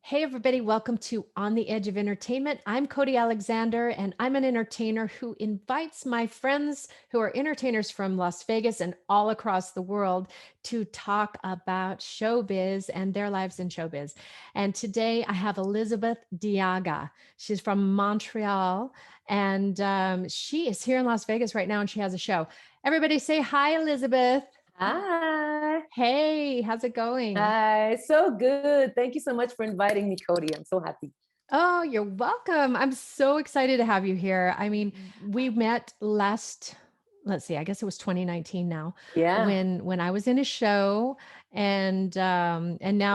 Hey, everybody, welcome to On the Edge of Entertainment. I'm Cody Alexander, and I'm an entertainer who invites my friends who are entertainers from Las Vegas and all across the world to talk about showbiz and their lives in showbiz. And today I have Elyzabeth Diaga. She's from Montreal, and she is here in Las Vegas right now, and she has a show. Everybody say hi, Elizabeth. Hi. Hey, how's it going? Hi. So good. Thank you so much for inviting me, Cody. I'm so happy. Oh, you're welcome. I'm so excited to have you here. I mean, we met last, let's see, I guess it was 2019 now, Yeah. when I was in a show and now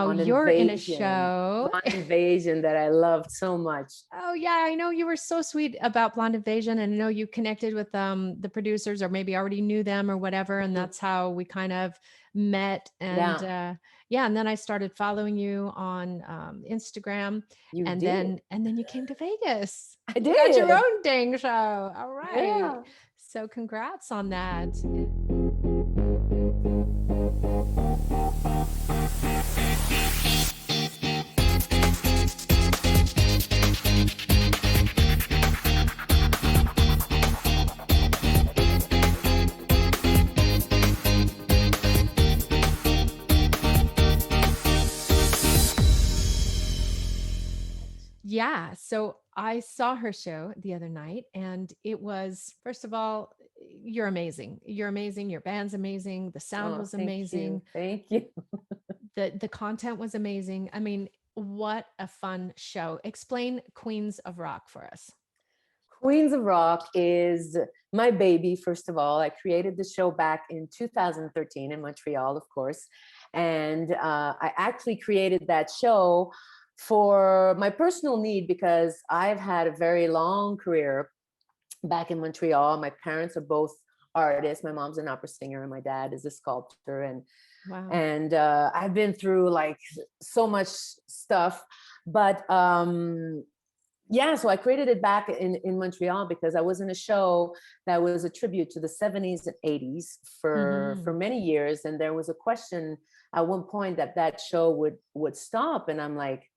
Blonde you're in a Invasion. show. Blonde Invasion that I loved so much. Oh yeah, I know you were so sweet about Blonde Invasion, and I know you connected with the producers or maybe already knew them or whatever, and Mhm. that's how we kind of met. And Yeah, yeah, and then I started following you on Instagram, you and did. then you came to Vegas. I You got your did. own dang show. All right. Yeah. So congrats on that. Yeah. So I saw her show the other night, and it was, first of all, you're amazing. You're amazing. Your band's amazing. The sound Oh, was thank you. amazing. Thank you. The content was amazing. I mean, what a fun show. Explain Queens of Rock for us. Queens of Rock is my baby, first of all. I created the show back in 2013 in Montreal, of course. And I actually created that show for my personal need because I've had a very long career back in Montreal. My parents are both artists. My mom's an opera singer and my dad is a sculptor. And Wow. and I've been through like so much stuff. But yeah, so I created it back in Montreal because I was in a show that was a tribute to the 70s and 80s for Hmm. many years, and there was a question at one point that that show would stop, and I'm like,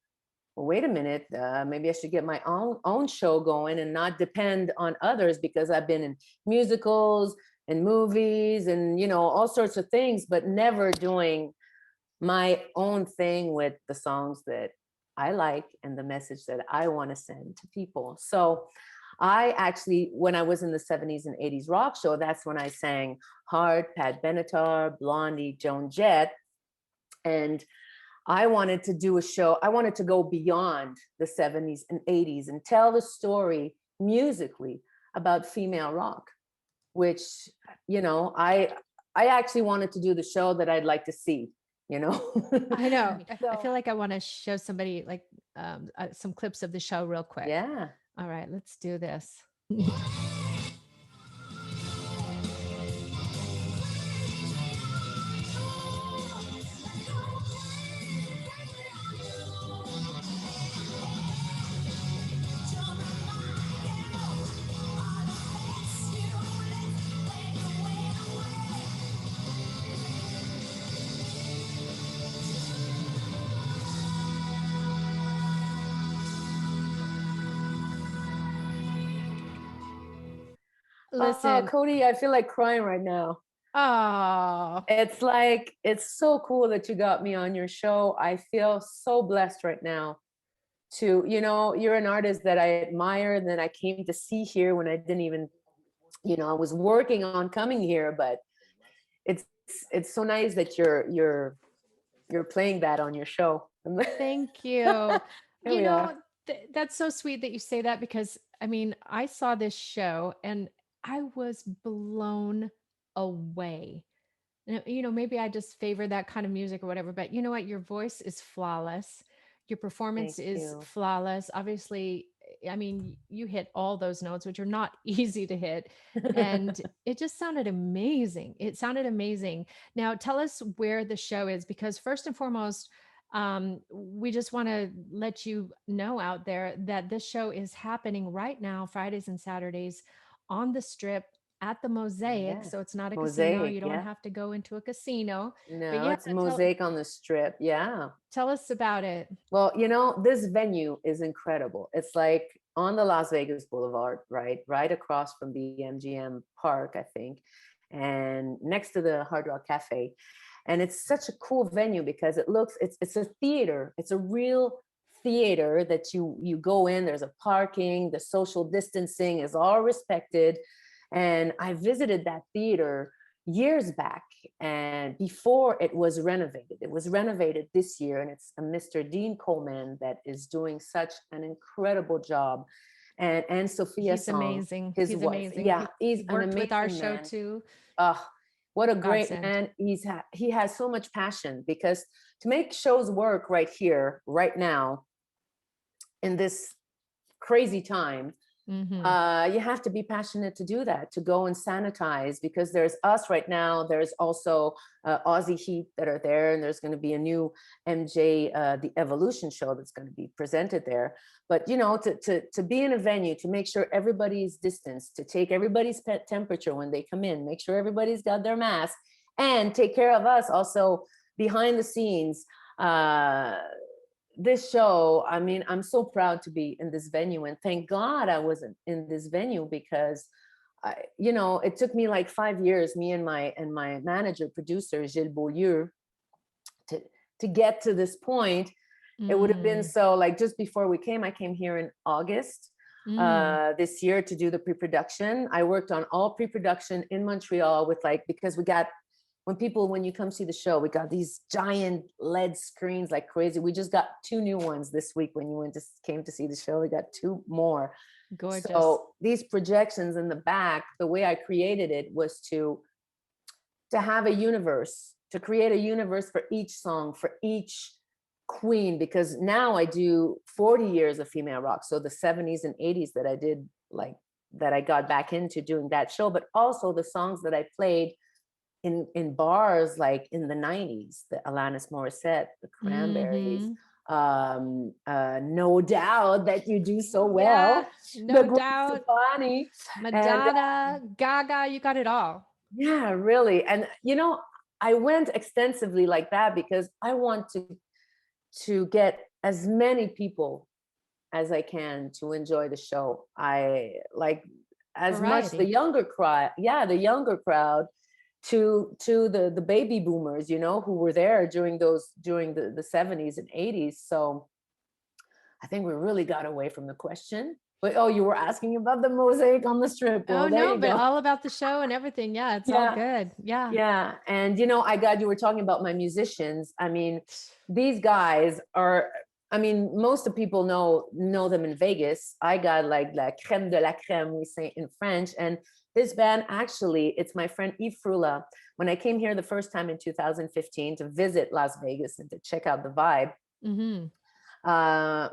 well, wait a minute, maybe I should get my own show going and not depend on others because I've been in musicals and movies and all sorts of things, but never doing my own thing with the songs that I like and the message that I want to send to people. So I actually, when I was in the 70s and 80s rock show, that's when I sang Heart, Pat Benatar, Blondie, Joan Jett. And I wanted to do a show. I wanted to go beyond the 70s and 80s and tell the story musically about female rock, which, I actually wanted to do the show that I'd like to see, you know? I know. I So, feel like I want to show somebody like some clips of the show real quick. yeah. All right, let's do this. Oh, Listen. Cody, I feel like crying right now. Oh, It's like, it's so cool that you got me on your show. I feel so blessed right now to, you're an artist that I admire and that I came to see here when I didn't even, I was working on coming here, but it's it's so nice that you're playing that on your show. thank you. Here You we are. know, that's so sweet that you say that because I mean, I saw this show and I was blown away. Maybe I just favor that kind of music or whatever, but you know what? Your voice is flawless. Your performance Thank is you. flawless. Obviously, I mean, you hit all those notes, which are not easy to hit. And it just sounded amazing. It sounded amazing. Now, tell us where the show is, because first and foremost, we just want to let you know out there that this show is happening right now, Fridays and Saturdays on the strip at the Mosaic. Yeah. So it's not a casino. Mosaic, You don't yeah. have to go into a casino. But No, yeah, it's Mosaic on the Strip. Yeah. tell us about it. Well, this venue is incredible. It's like on the Las Vegas Boulevard, right? Right across from the MGM Park, I think, and next to the Hard Rock Cafe. And it's such a cool venue because it's a theater. It's a real theater that you go in, there's a parking, the social distancing is all respected. And I visited that theater years back, and before it was renovated. It was renovated this year, and it's a Mr. Dean Coleman that is doing such an incredible job. And Sophia He's Song, amazing. his He's wife. amazing. Yeah, he's He an worked with our amazing show man. too. Oh, what a great Godsend. man. He has so much passion, because to make shows work right here, right now, in this crazy time, Hmm. you have to be passionate to do that, to go and sanitize, because there's us right now. There's also Aussie Heat that are there, and there's going to be a new MJ, the Evolution show that's going to be presented there. But to be in a venue, to make sure everybody's distanced, to take everybody's temperature when they come in, make sure everybody's got their mask, and take care of us also behind the scenes. This show, I mean, I'm so proud to be in this venue, and thank God I wasn't in this venue, because it took me like 5 years, me and my manager producer Gilles Beaulieu, to get to this point. It would have been, Mm. so like, just before I came here in August Mm. this year to do the pre-production. I worked on all pre-production in Montreal with, like, because we got, when you come see the show, we got these giant LED screens like crazy. We just got 2 new ones this week. When you came to see the show, we got 2 more. Gorgeous. So these projections in the back, the way I created it was to have a universe, to create a universe for each song, for each queen, because now I do 40 years of female rock. So the 70s and 80s that I did, like, that I got back into doing that show, but also the songs that I played in bars, like in the 90s, the Alanis Morissette, the Cranberries, No Doubt, that you do so well, Yeah, the no Gwen doubt. Stefani, and Madonna, Gaga, you got it all. yeah, really. And I went extensively like that because I want to get as many people as I can to enjoy the show. I like as much the Variety. younger crowd, the younger crowd, to the baby boomers, who were there during the 70s and 80s. So I think we really got away from the question. But you were asking about the Mosaic on the Strip. Oh Well, there no, you but go. all about the show and everything. Yeah, it's all Yeah. good. Yeah. Yeah. And you were talking about my musicians. I mean, these guys are, I mean, most of people know them in Vegas. I got like la crème de la crème, we say in French. And this band, actually, it's my friend Yves Frula. When I came here the first time in 2015 to visit Las Vegas and to check out the vibe, Mm-hmm.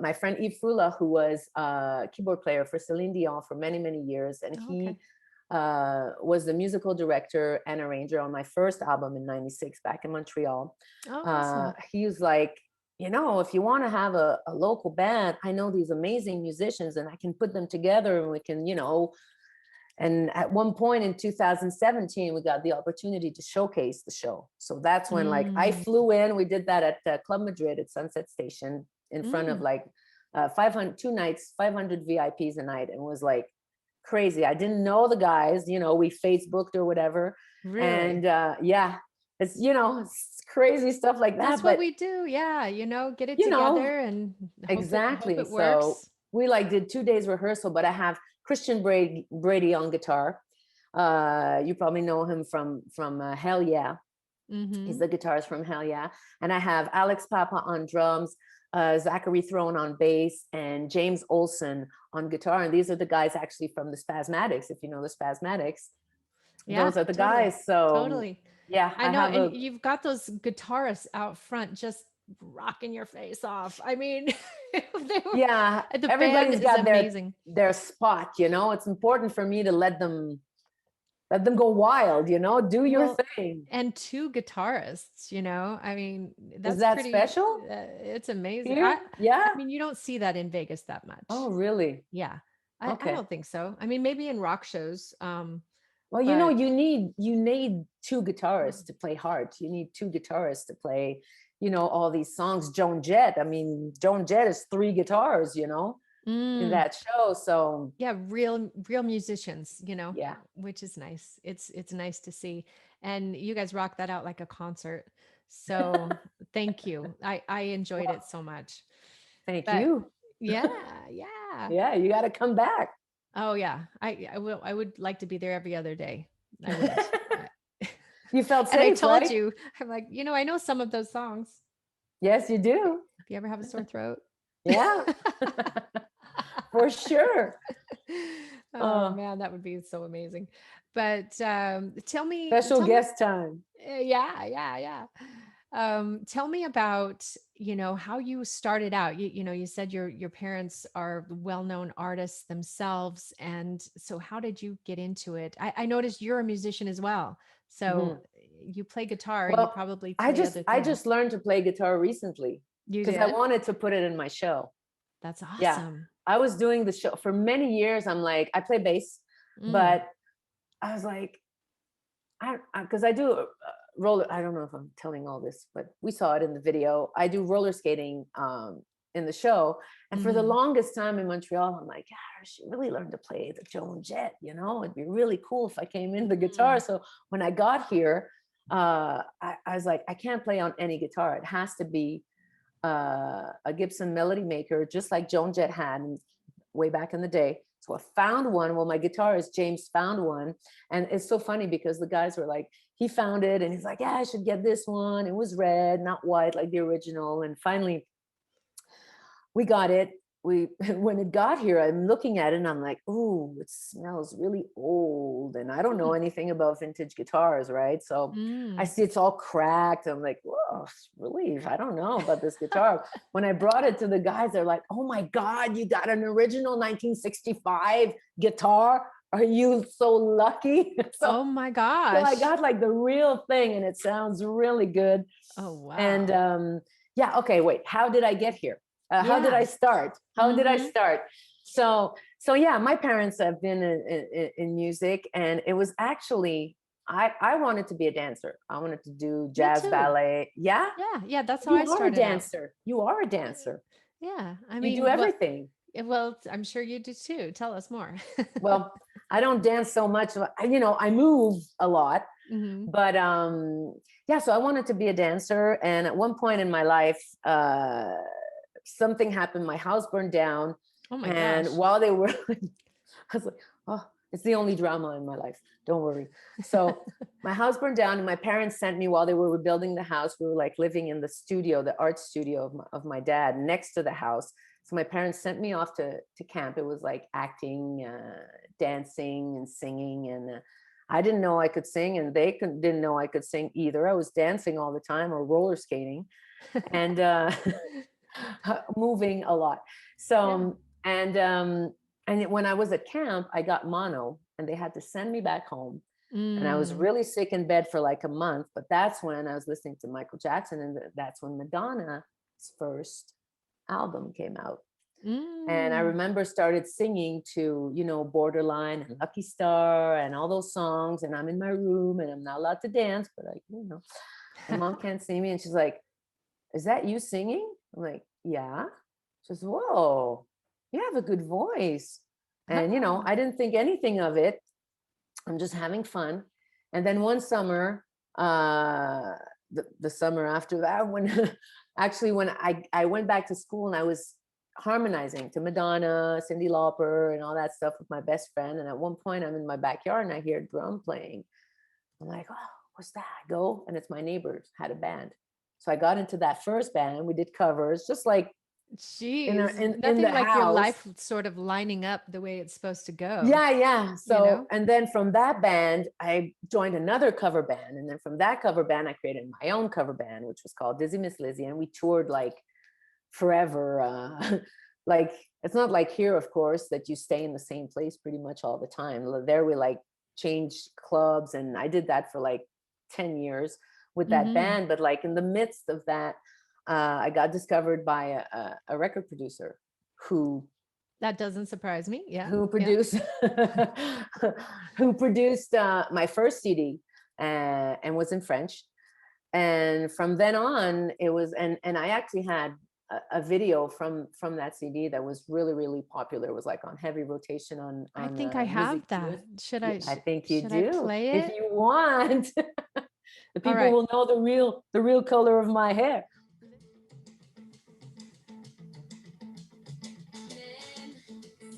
my friend Yves Frula, who was a keyboard player for Celine Dion for many, many years, and Oh, he okay. was the musical director and arranger on my first album in '96 back in Montreal. Oh, awesome. He was like, if you want to have a local band, I know these amazing musicians and I can put them together and we can, and at one point in 2017, we got the opportunity to showcase the show. So that's when, like, I Mm. flew in. We did that at Club Madrid at Sunset Station in front of Mm. like 500, 2 nights, 500 VIPs a night, and was like crazy. I didn't know the guys, we Facebooked or whatever. Really? And yeah, it's crazy stuff like That's that. what But, we do. Yeah, get it you know, together and hope exactly. it So works. we like did 2 days rehearsal, but I have Christian Brady on guitar. You probably know him from Hell Yeah. He's Mm-hmm. the guitarist from Hell Yeah. And I have Alex Papa on drums, Zachary Throne on bass, and James Olson on guitar. And these are the guys actually from the Spasmatics. If you know the Spasmatics, Yeah, those are the totally. guys. So Totally. yeah, I I know. have And a you've got those guitarists out front just rocking your face off. I mean, they were, yeah. the band Everybody's is got amazing. their spot. It's important for me to let them go wild. Do your Well, thing. and 2 guitarists, I mean, Is that's that pretty, special it's amazing. I here? Yeah. I mean, you don't see that in Vegas that much. Oh, really? Yeah. I Okay. don't think so. I mean, maybe in rock shows, Well, but you need two guitarists to play hard. You need two guitarists to play, all these songs. Joan Jett. I mean, Joan Jett is three guitars, in mm, that show. So yeah, real musicians, yeah. which is nice. It's nice to see. And you guys rock that out like a concert. So thank you. I enjoyed it Well, so much. thank But you. yeah, yeah. Yeah, you got to come back. Oh yeah. I would like to be there every other day. I would. You felt And I safe, told right? you, I'm like, I know some of those songs. Yes, you do. If you ever have a sore throat. Yeah, for sure. Oh Uh, man, that would be so amazing. But Special tell me, guest time. yeah, yeah, yeah. Tell me about, how you started out. You said your parents are well-known artists themselves, and so how did you get into it? I noticed you're a musician as well. So Mhm. you play guitar, you Well, probably I play just other I things. just learned to play guitar recently You because I did? wanted to put it in my show. That's Yeah, awesome. I was doing the show for many years. I'm like, I play bass, Mm. but I was like, because I do roller. I don't know if I'm telling all this, but we saw it in the video. I do roller skating in the show, and for the Hmm. longest time in Montreal, I'm like, yeah, I should really learn to play the Joan Jett. It'd be really cool if I came in the guitar. Mm. So when I got here, I was like, I can't play on any guitar. It has to be a Gibson Melody Maker, just like Joan Jett had way back in the day. So I found one. Well, my guitarist James found one, and it's so funny because the guys were like, he found it, and he's like, yeah, I should get this one. It was red, not white, like the original. And finally, we got it. We when it got here, I'm looking at it and I'm like, ooh, it smells really old. And I don't know anything about vintage guitars, right? So I Mm. see it's all cracked. I'm like, whoa, relief. I don't know about this guitar. When I brought it to the guys, they're like, oh my God, you got an original 1965 guitar. Are you so lucky? so Oh my so I gosh. got like the real thing and it sounds really good. Oh And wow. yeah, okay, wait, how did I get here? How did Yeah. I start? How did I Hmm. start? So yeah, my parents have been in music, and it was actually I wanted to be a dancer. I wanted to do Me jazz too. ballet. Yeah, Yeah, yeah, that's how I you are a started out. dancer. You are a dancer. Yeah. I You do mean, everything. well, I'm sure you do too. Tell us more. Well, I don't dance so much. I move a lot, Hmm. but yeah. So I wanted to be a dancer, and at one point in my life, something happened. My house burned down, Oh my and gosh. while they were, I was like, oh, it's the only drama in my life. Don't worry. So my house burned down, and my parents sent me while they were rebuilding the house. We were like living in the studio, the art studio of my dad, next to the house. So my parents sent me off to camp. It was like acting, dancing, and singing, and I didn't know I could sing, and they didn't know I could sing either. I was dancing all the time or roller skating, and moving a lot. So Yeah. and when I was at camp, I got mono, and they had to send me back home. And I was Mm. really sick in bed for like a month. But that's when I was listening to Michael Jackson, and that's when Madonna's first album came out. And I Mm. remember started singing to, Borderline and Lucky Star and all those songs. And I'm in my room and I'm not allowed to dance, but my mom can't see me. And she's like, is that you singing? I'm like, yeah. She says, whoa, you have a good voice. And, Ah. I didn't think anything of it. I'm just having fun. And then one summer, the summer after that, when actually when I went back to school and I was harmonizing to Madonna, Cyndi Lauper, and all that stuff with my best friend. And at one point, I'm in my backyard and I hear drum playing. I'm like, oh, what's that? I go, and it's my neighbors had a band. So I got into that first band. We did covers, just like Jeez, in nothing the like your house. life sort of lining up the way it's supposed to go, Yeah, yeah. you So, know? and then from that band, I joined another cover band. And then from that cover band, I created my own cover band, which was called Dizzy Miss Lizzie. And we toured like forever. Like, it's not like here, of course, that you stay in the same place pretty much all the time. There we like changed clubs. And I did that for like 10 years with that Mhm. band. But like in the midst of that, I got discovered by a record producer who That doesn't surprise me. Yeah. who Yeah. produced who produced my first CD, and was in French. And from then on, it was, and I actually had a video from that CD that was really, really popular. It was like on heavy rotation I on think I music have that. US. Should Yeah, I I think you should I do play if it? you want. The All people right. will know the real color of my hair.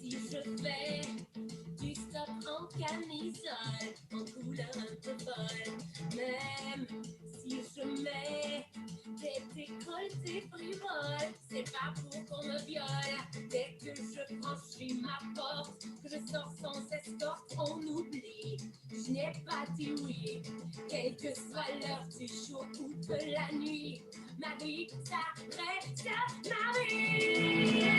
Si je fais du stock en camisole, en couleur un peu folle, même si je mets des décolletés frivoles, c'est pas pour qu'on me viole. Dès que je franchis ma porte, que je sors sans escorte, on oublie. Je n'ai pas dit oui, quelle que soit l'heure du jour ou de la nuit. Ma vie, ça reste ma vie.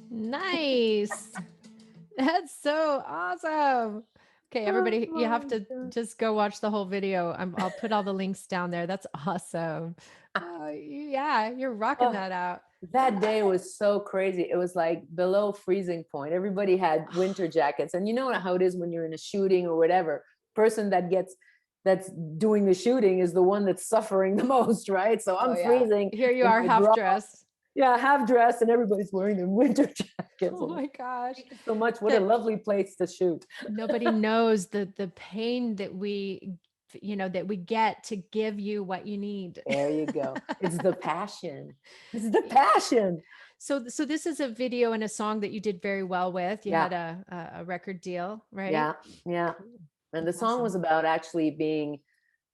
Nice. That's so awesome. Okay, Oh everybody, you have my to God. just go watch the whole video. I'll put all the links down there. That's awesome. Yeah, you're rocking Oh, that out. that day was so crazy. It was like below freezing point. Everybody had winter jackets. And you know how it is when you're in a shooting or whatever. Person that's doing the shooting is the one that's suffering the most, right? So Oh I'm yeah. freezing Here you in are my half bra. dressed. Yeah, half dressed, and everybody's wearing their winter jackets. Oh my gosh. Thank you so much. What a That lovely place to shoot. nobody knows the pain that that we get to give you what you need. There you go. It's the passion. It's the passion. So this is a video and a song that you did very well with. You Yeah, had a record deal, right? yeah, yeah. Cool. And the That's song was awesome. about actually being,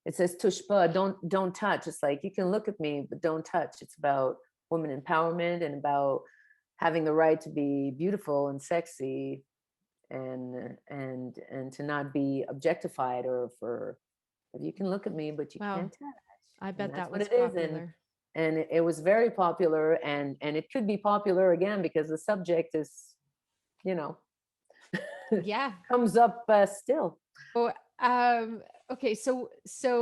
it says touche pas, don't touch. It's like you can look at me, but don't touch. It's about women empowerment and about having the right to be beautiful and sexy, and to not be objectified, or for, if you can look at me but you Wow. can't touch. I And bet that's that what was it is. popular. And it was very popular, and it could be popular again because the subject is, you know, Yeah. comes up still. So, um, okay, so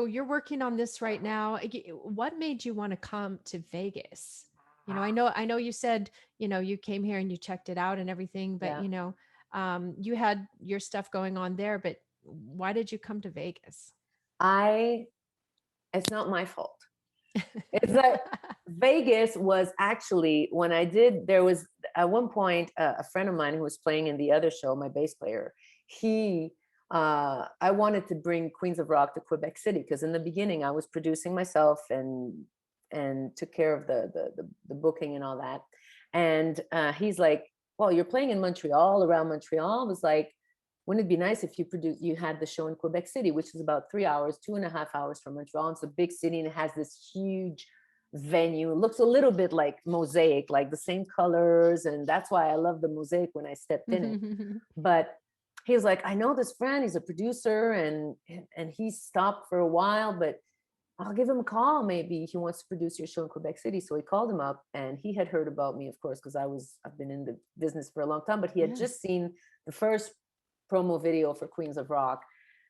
you're working on this right now. What made you want to come to Vegas? I know you said, you came here and you checked it out and everything, but Yeah. you had your stuff going on there, but why did you come to Vegas? I It's not my fault. It's like Vegas was actually, when I did, there was at one point a friend of mine who was playing in the other show, my bass player, he I wanted to bring Queens of Rock to Quebec City, because in the beginning I was producing myself and took care of the booking and all that. And he's like, well, you're playing in Montreal, around Montreal. I was like, wouldn't it be nice if you had the show in Quebec City, which is about 3 hours, 2.5 hours from Montreal. It's a big city and it has this huge venue. It looks a little bit like Mosaic, like the same colors. And that's why I love the Mosaic when I stepped in it. But he was like, I know this friend, he's a producer, and he stopped for a while, but I'll give him a call. Maybe he wants to produce your show in Quebec City. So he called him up, and he had heard about me, of course, because I've been in the business for a long time, but he had Yeah. just seen the first promo video for Queens of Rock.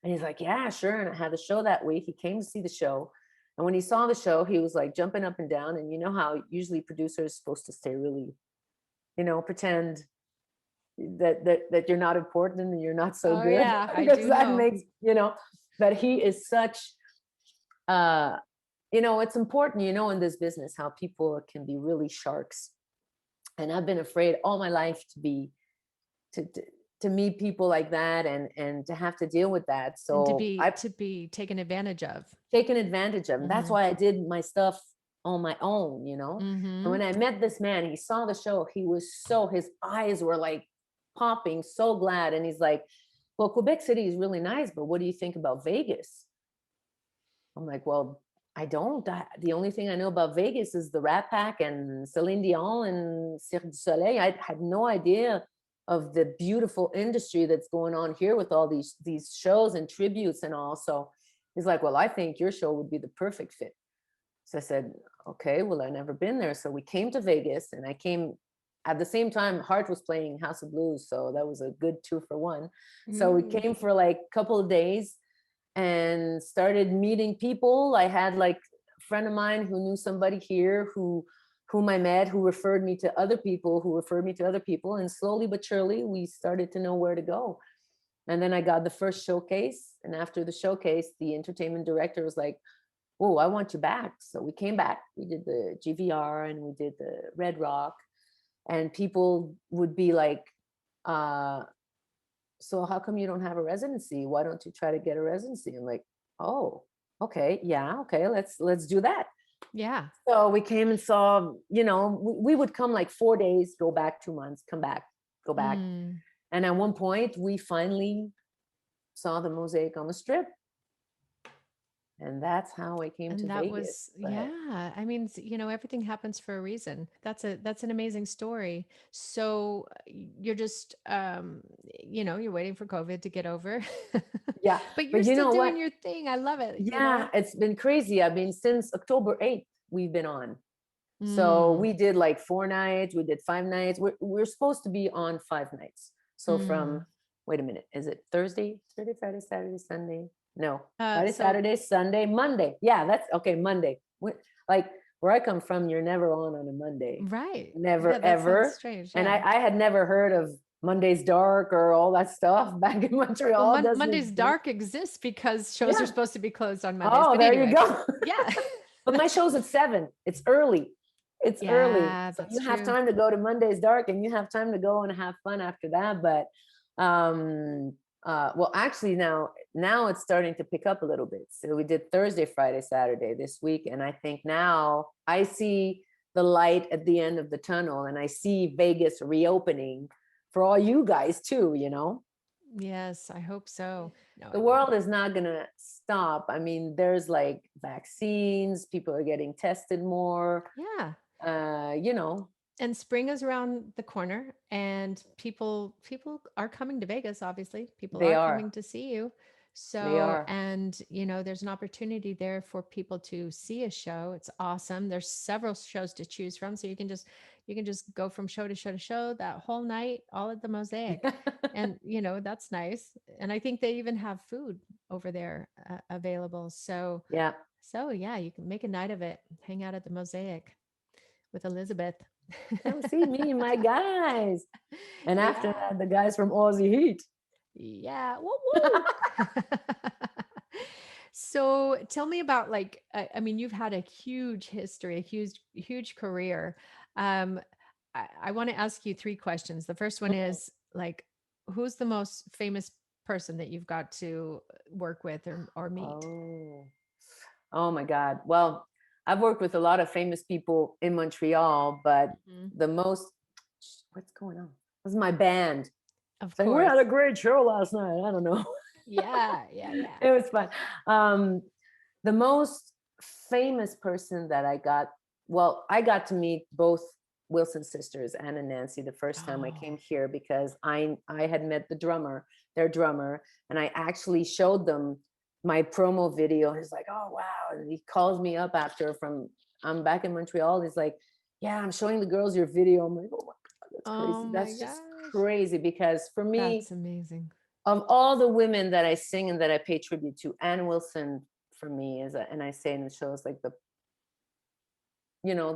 And he's like, yeah, sure. And I had the show that week. He came to see the show. And when he saw the show, he was like jumping up and down. And you know how usually producers are supposed to stay really, pretend that you're not important and you're not so Oh good, yeah, I because do that know. makes, but he is such, it's important, in this business, how people can be really sharks. And I've been afraid all my life to meet people like that, and to have to deal with that. And to So be I to be taken advantage of. taken advantage of. And that's Hmm. why I did my stuff on my own, And Hmm. when I met this man, he saw the show, his eyes were like popping, so glad. And he's like, well, Quebec City is really nice, but what do you think about Vegas? I'm like, well, the only thing I know about Vegas is the Rat Pack and Celine Dion and Cirque du Soleil. I had no idea of the beautiful industry that's going on here with all these shows and tributes and all. So He's like, well, I think your show would be the perfect fit. So I said, okay, well, I've never been there. So we came to Vegas, and I came at the same time Hart was playing House of Blues. So that was a good 2 for 1. So we Mm. came for like a couple of days and started meeting people. I had like a friend of mine who knew somebody here whom I met, who referred me to other people, who referred me to other people. And slowly but surely, we started to know where to go. And then I got the first showcase. And after the showcase, the entertainment director was like, oh, I want you back. So we came back. We did the GVR and we did the Red Rock. And people would be like, so how come you don't have a residency? Why don't you try to get a residency? I'm like, oh, okay, yeah, okay, let's do that. Yeah. So we came and saw, we would come like 4 days, go back 2 months, come back, go back. Mm. And at one point, we finally saw the Mosaic on the Strip. And that's how I came to And that Vegas. was, But yeah. I mean, everything happens for a reason. That's an amazing story. So you're just, you're waiting for COVID to get over, yeah, but you're but you still know doing what? your thing. I love it. Yeah, it's been crazy. I mean, since October 8th, we've been on. So Mm, we did like 4 nights, we did 5 nights. We're supposed to be on 5 nights. So from, mm. wait a minute, is it Thursday, Friday, Saturday, Sunday? No, Friday, So Saturday, Sunday, Monday. Yeah, that's okay, Monday. Like where I come from, you're never on a Monday. right. Yeah, Never, that sounds ever. strange. And Yeah. I had never heard of Monday's dark or all that stuff back in Well, Montreal. Doesn't Monday's exist. Dark exists because shows are Yeah. supposed to be closed on Mondays. Oh, But there you anyway, go. yeah. But my show's at 7. It's early. It's early. Yeah, So that's you have true. time to go to Monday's dark and you have time to go and have fun after that. But well, actually now it's starting to pick up a little bit. So we did Thursday, Friday, Saturday this week. And I think now I see the light at the end of the tunnel, and I see Vegas reopening for all you guys too. Yes, I hope so. No, The world is not going to stop. I mean, there's like vaccines, people are getting tested more, yeah. you know, And spring is around the corner, and people are coming to Vegas. Obviously, people they are are, coming to see you. they So, are. and there's an opportunity there for people to see a show. It's awesome. There's several shows to choose from, so you can just go from show to show to show that whole night, all at the Mosaic, and that's nice. And I think they even have food over there available. So, Yeah. yeah, you can make a night of it. Hang out at the Mosaic with Elizabeth. Come see me and my guys. And after Yeah. that, the guys from Aussie Heat. Yeah. Woo woo. So tell me about, like, I mean, you've had a huge history, a huge career. Um, I want to ask you three questions. The first one is, like, who's the most famous person that you've got to work with or meet? Oh, oh my God. Well, I've worked with a lot of famous people in Montreal, but Mhm. the most, what's going on? This is my band Of saying, we had a course. great show last night. I don't know. Yeah, yeah, yeah. It was fun. Um, the most famous person that I got to meet both Wilson sisters, Anne and Nancy, the first time I came Oh. here, because I had met their drummer, and I actually showed them my promo video. He's like, oh wow. And he calls me up after I'm back in Montreal. He's like, yeah, I'm showing the girls your video. I'm like, oh my God, that's Oh crazy. my That's just gosh. crazy, because for me, That's amazing. of all the women that I sing and that I pay tribute to, Anne Wilson for me and I say in the show, is like the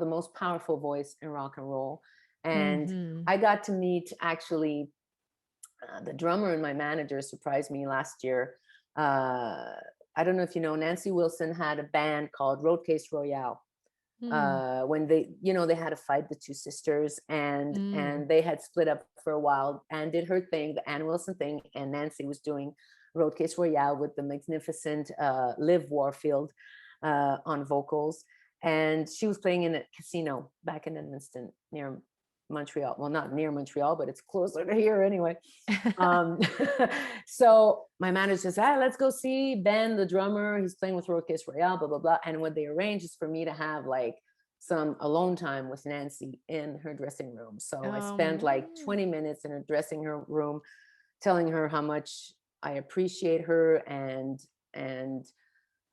most powerful voice in rock and roll. And Mhm. I got to meet actually the drummer, and my manager surprised me last year. I don't know if you know, Nancy Wilson had a band called Road Case Royale. Mm. When they had a fight, the two sisters, and Mm. they had split up for a while. Anne did her thing, the Anne Wilson thing, and Nancy was doing Road Case Royale with the magnificent Liv Warfield on vocals. And she was playing in a casino back in Edmonton near Montreal. Well, not near Montreal, but it's closer to here anyway. Um, so my manager says, let's go see Ben, the drummer. He's playing with Road Case Royale, blah, blah, blah. And what they arranged is for me to have like some alone time with Nancy in her dressing room. So I spent like Man. 20 minutes in her dressing room, telling her how much I appreciate her and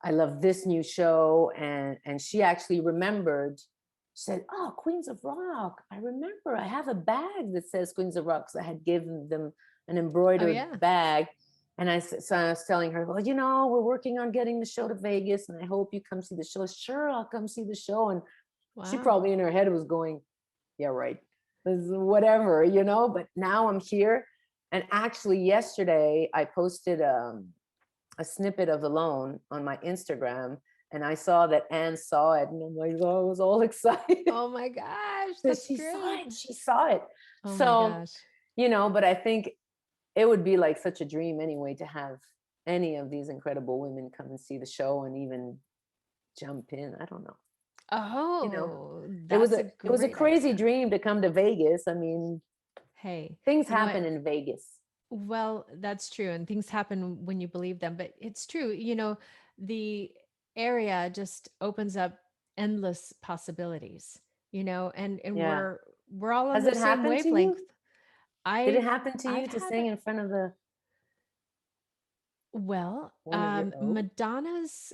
I love this new show. And she actually remembered, said, oh, Queens of Rock. I remember I have a bag that says Queens of Rock. So I had given them an Oh embroidered yeah. bag. And so I was telling her, well, we're working on getting the show to Vegas, and I hope you come see the show. Sure, I'll come see the show. And she Wow. probably in her head was going, yeah, right. This is whatever, but now I'm here. And actually yesterday I posted a snippet of Alone on my Instagram, and I saw that Anne saw it, and I'm like, oh, I was all excited. Oh my gosh, So that's great. she saw it. Oh my So, gosh. but I think it would be like such a dream anyway to have any of these incredible women come and see the show and even jump in. I don't know. Oh, It was that's a a it was a great crazy idea. dream to come to Vegas. I mean, Hey, things you know what? happen in Vegas. Well, that's true. And things happen when you believe them, but it's true. The area just opens up endless possibilities, and Yeah. we're all on Has the it same happened to wavelength. you? Did it I've happen to I've you to had sing in front of the Well, one of your own? Madonna's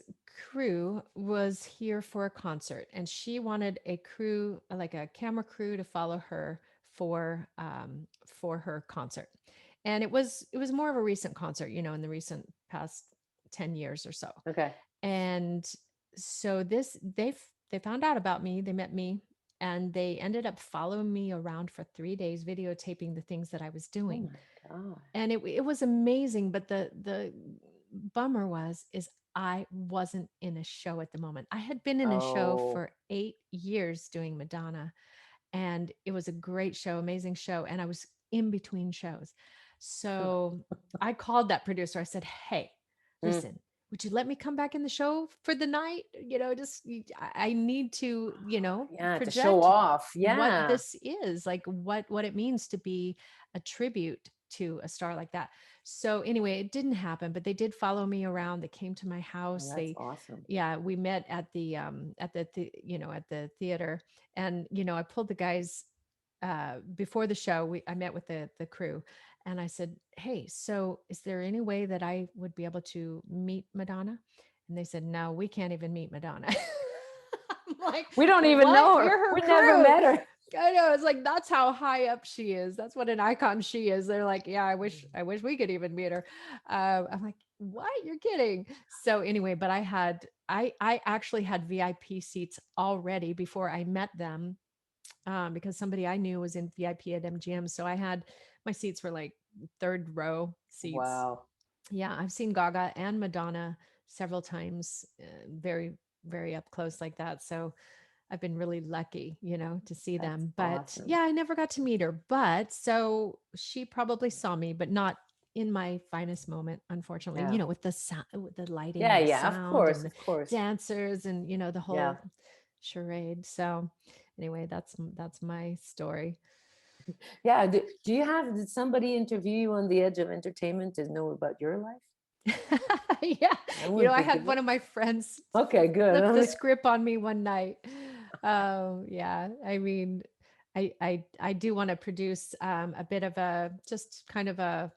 crew was here for a concert, and she wanted a crew, like a camera crew, to follow her for her concert. And it was more of a recent concert, in the recent past 10 years or so. Okay. And so they found out about me, they met me, and they ended up following me around for 3 days, videotaping the things that I was Oh doing. my God. And it was amazing, but the bummer is I wasn't in a show at the moment. I had been in a show Oh. for 8 years doing Madonna, and it was a great show, amazing show, and I was in between shows. So I called that producer. I said, "Hey, Mm. listen, would you let me come back in the show for the night? I need to, Yeah, to show project off. what Yeah. this is, like what it means to be a tribute to a star like that." So anyway, it didn't happen, but they did follow me around. They came to my Oh, house. that's awesome. Yeah, we met at at the theater, and I pulled the guys before the show. I met with the crew, and I said, "Hey, so is there any way that I would be able to meet Madonna?" And they said, "No, we can't even meet Madonna." I'm like, We don't even "What? know her. You're her We never crew." met her. I know, it's like that's how high up she is. That's what an icon she is. They're like, "Yeah, I wish we could even meet her." I'm like, "What? You're kidding?" So anyway, but I actually had VIP seats already before I met them, because somebody I knew was in VIP at MGM. So I had my seats were like third row seats. Wow. Yeah, I've seen Gaga and Madonna several times, very, very up close like that. So I've been really lucky, to see That's them. But awesome. yeah, I never got to meet her. But so she probably saw me, but not in my finest moment, unfortunately, Yeah. with the sound, with the lighting Yeah, and the yeah, of sound and course, the of course. dancers and, the Yeah. whole charade. So anyway, that's my story. Yeah. Did somebody interview you on the edge of entertainment to know about your life? Yeah. I wouldn't I think had of it. one of my friends Okay, flip the good. script on me one night. Yeah. I mean, I do want to produce a bit of a just kind of a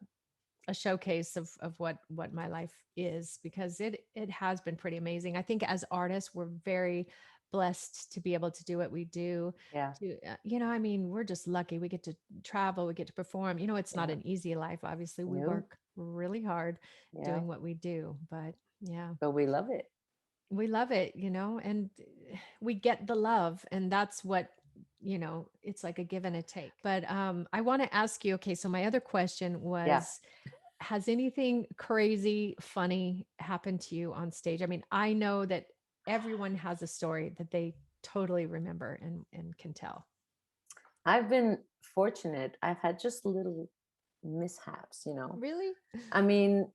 showcase of what my life is, because it has been pretty amazing. I think as artists, we're very blessed to be able to do what we do. Yeah. I mean, we're just lucky. We get to travel, we get to perform. It's not Yeah. an easy life. Obviously, we No. work really hard Yeah. doing what we do, but yeah, But we love it. we love it, and we get the love, and that's what, it's like a give and a take. But I want to ask you, okay, so my other question Yeah. was, has anything crazy, funny happened to you on stage? I mean, I know that everyone has a story that they totally remember and can tell. I've been fortunate. I've had just little mishaps. Really? I mean,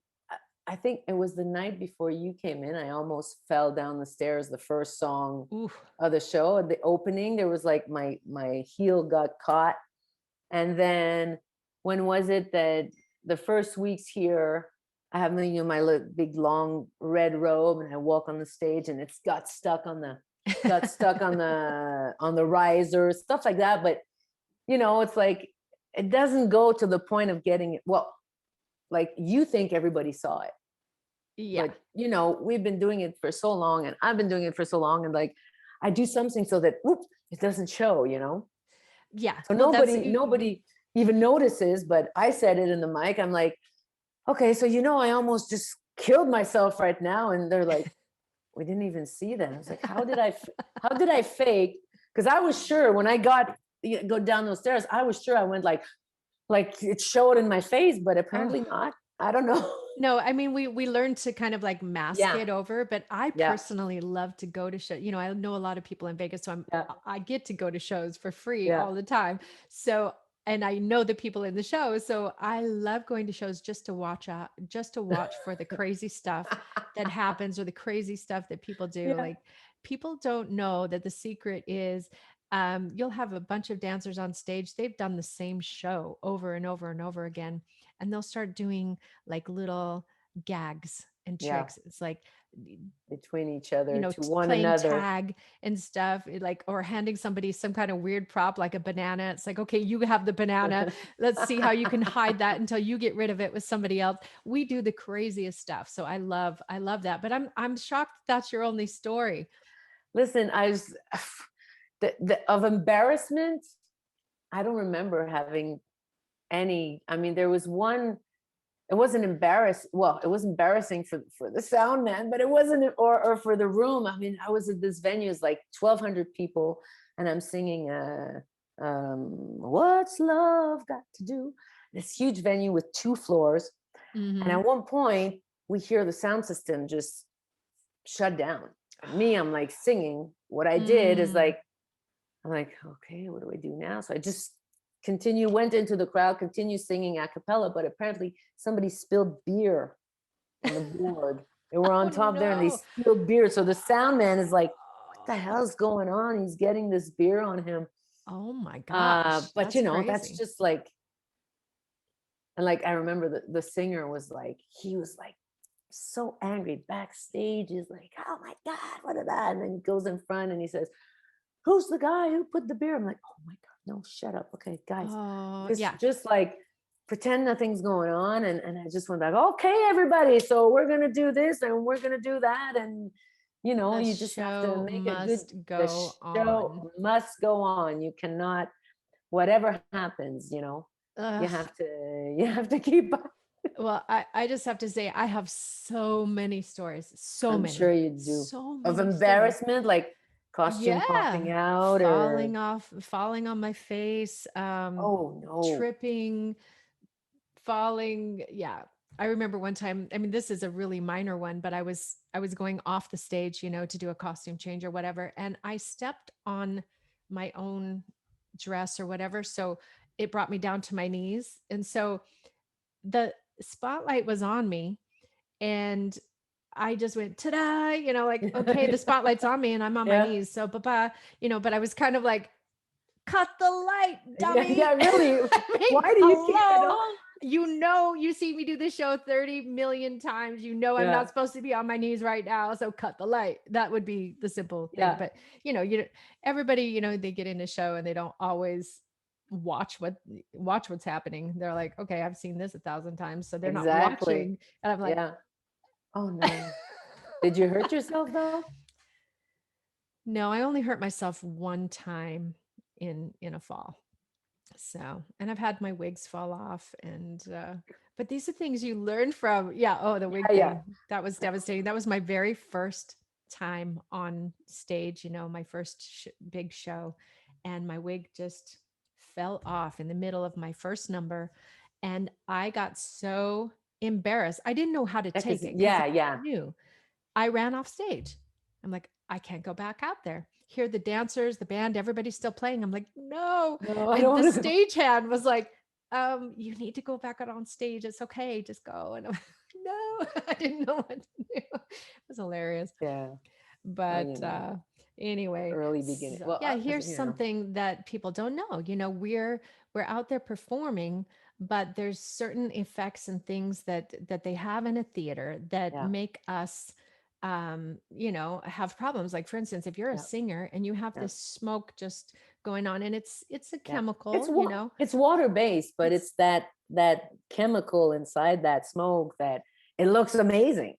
I think it was the night before you came in. I almost fell down the stairs. The first song Ooh. of the show, at the opening, there was like my heel got caught. And then when was it that the first weeks here, I have my big long red robe, and I walk on the stage, and it's got stuck on the riser, stuff like that. But it's like it doesn't go to the point of getting it. Well, like you think everybody saw it, Yeah. But we've been doing it for so long, and I've been doing it for so long, and like I do something so that it doesn't show. Yeah. So Well, that's nobody even notices, but I said it in the mic. I'm like, okay, so I almost just killed myself right now, and they're like, we didn't even see that. I was like, how did I fake? Because I was sure when I go down those stairs, I was sure I went like it showed in my face, but oh. apparently not. I don't know. No, I mean, we learned to kind of like mask Yeah, it over, but I yeah, personally love to go to show. I know a lot of people in Vegas, so yeah, I get to go to shows for free yeah, all the time. So, and I know the people in the show, so I love going to shows just to watch for the crazy stuff that happens or the crazy stuff that people do. yeah, Like people don't know that the secret is you'll have a bunch of dancers on stage. They've done the same show over and over and over again, and they'll start doing like little gags and yeah. tricks. It's like, Between each other to one playing another. tag and stuff, like, or handing somebody some kind of weird prop like a banana. It's like, okay, you have the banana. Let's see how you can hide that until you get rid of it with somebody else. We do the craziest stuff. So I love that. But I'm shocked that's your only story. Listen, I was of embarrassment. I don't remember having any. I mean, there was one. It wasn't embarrassed. Well, it was embarrassing for the sound man, but it wasn't, or for the room. I mean, I was at this venue, it's like 1,200 people, and I'm singing "What's Love Got to Do?" This huge venue with 2 floors, and Mm-hmm. at one point we hear the sound system just shut down. And me, I'm like singing. What I did is Mm. like, I'm like, okay, what do I do now? So I just went into the crowd, continue singing a cappella, but apparently somebody spilled beer on the board. They were Oh on top there and they no. spilled beer. So the sound man is like, what the hell is going on? He's getting this beer on him. Oh my gosh, But that's that's crazy. just like, and like I remember the singer was like, he was like so angry backstage. He's like, oh my God, what is that? And then he goes in front and he says, who's the guy who put the beer? I'm like, oh my God, no, shut up. Okay, guys, Oh just yeah. just like pretend nothing's going on. And I just went like, okay, everybody, so we're gonna do this and we're gonna do that. And The you just have to show make a good, must the go on. show must go on. You cannot, whatever happens, you Ugh. have to keep up. Well, I just have to say, I have so many stories, I'm sure you do. so Of many stories. embarrassment, like costume popping Yeah. out or Falling on my face, oh no. tripping, falling. Yeah. I remember one time, I mean, this is a really minor one, but I was going off the stage, to do a costume change or whatever, and I stepped on my own dress or whatever. So it brought me down to my knees. And so the spotlight was on me, and I just went ta-da, like, okay, the spotlight's on me and I'm on my Yeah. knees. So but I was kind of like, cut the light, Yeah, dummy. yeah, really. I mean, Why do you keep it hello. on? You see me do this show 30 million times. I'm Yeah, not supposed to be on my knees right now. So cut the light. That would be the simple thing. yeah, But everybody, they get in the show and they don't always watch what's happening. They're like, okay, I've seen this 1,000 times. So they're not exactly. watching. And I'm like, Yeah. Oh no. Did you hurt yourself though? no, I only hurt myself one time in a fall. So, and I've had my wigs fall off, and but these are things you learn from. Yeah, oh, the wig Yeah, yeah. thing. That was devastating. That was my very first time on stage, my first big show, and my wig just fell off in the middle of my first number, and I got so embarrassed. I didn't know how to Because take it because yeah, yeah. I knew. I ran off stage. I'm like, I can't go back out there. Hear the dancers, the band, everybody's still playing. I'm like, no. No, I And don't the want to go. stagehand was like, you need to go back out on stage. It's okay. Just go. And I'm like, no, I didn't know what to do. It was hilarious. Yeah. Well, But anyway, early beginning. so Well, yeah, here's something that people don't know. We're out there performing, but there's certain effects and things that they have in a theater that yeah, make us have problems. Like for instance, if you're a yeah, singer and you have yeah, this smoke just going on, and it's a yeah. chemical, It's water based, but it's. it's that chemical inside that smoke that it looks amazing.